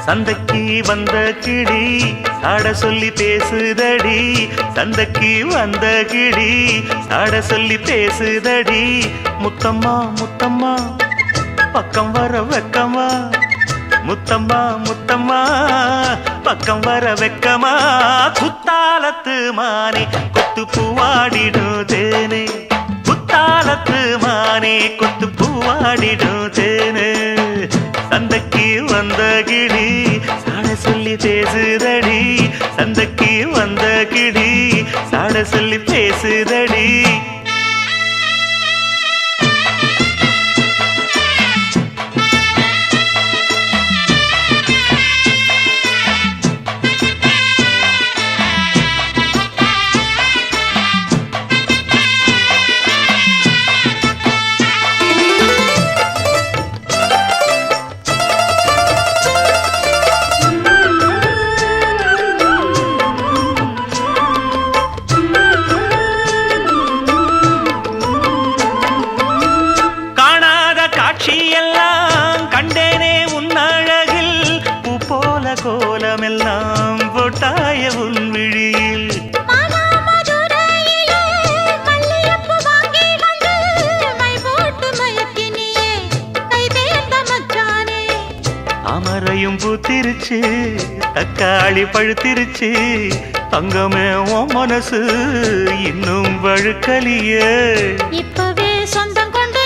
சந்தைக்கு வந்த கிளி சாட சொல்லி பேசுதடி, சந்தைக்கு வந்த கிளி சாட சொல்லி பேசுதடி. முத்தம்மா முத்தம்மா பக்கம் வர வெக்கமா, முத்தம்மா முத்தம்மா பக்கம் வர வெக்கமா. குத்தாலத்து மானே கொத்து பூவாடிடும் தேனே, குத்தாலத்து மானே கொத்து பூவாடிடும் தேனே. சந்தைக்கு வந்த கிளி சாட சொல்லி பேசுதடி, சந்தைக்கு வந்த கிளி சாட சொல்லி பேசுதடி. எல்லாம் கண்டேனே உன் அழகில், பூ போல கோலமெல்லாம் போட்டாய உன் விழியில். அமரையும் பூத்திருச்சு, தக்காளி பழுத்திருச்சு, தங்கமே உன் மனசு இன்னும் வழுக்கலியே. இப்பவே சொந்தம் கொண்டு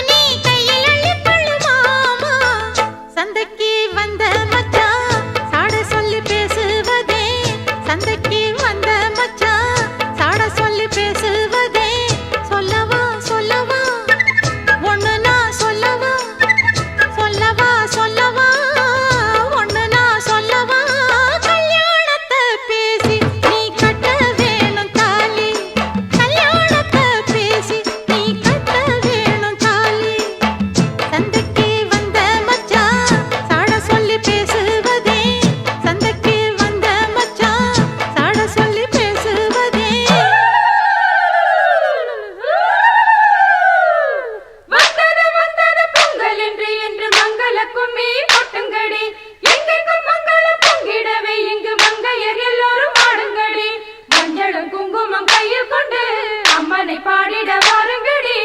பாடிட வாருங்கடி,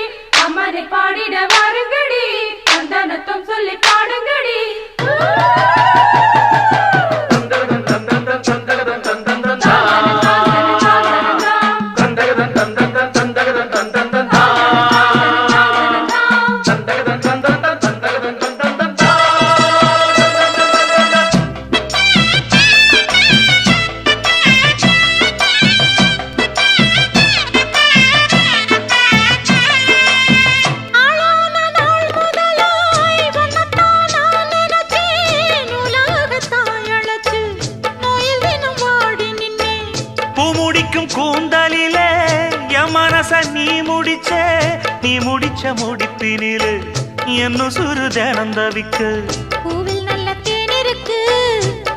அம்மனை பாடிட வாருங்கடி, சந்தனத்தும் சொல்லி பாடுங்கடி. கூந்தலிலே என் மனச நீ முடிச்சே, நீ முடிச்ச முடிப்பினிலே என்ன சுரு தினம் தவிக்க. பூவில் நல்ல தேன் இருக்கு,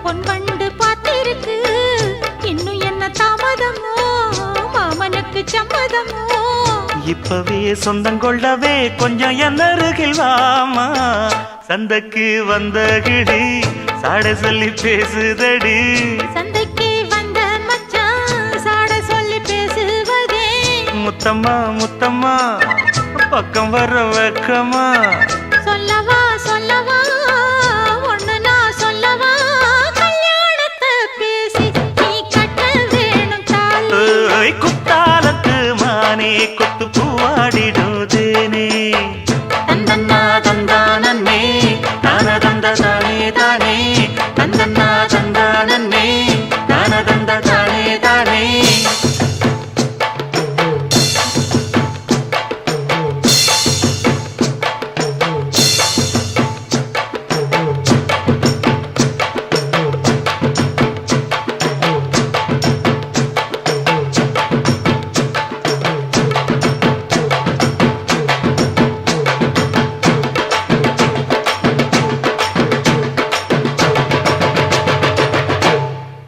பொன் வண்டு பார்த்திருக்கு, இன்னும் என்ன தாமதமோ மாமனுக்கு சம்மதமோ. இப்பவே சொந்தம் கொள்ளவே கொஞ்சம் என் அருகில் வாமா. சந்தைக்கு வந்த கிளி சாட சொல்லி பேசுதடி, முத்தம்மா முத்தம்மா பக்கம் வர வெக்கமா. சொல்லவா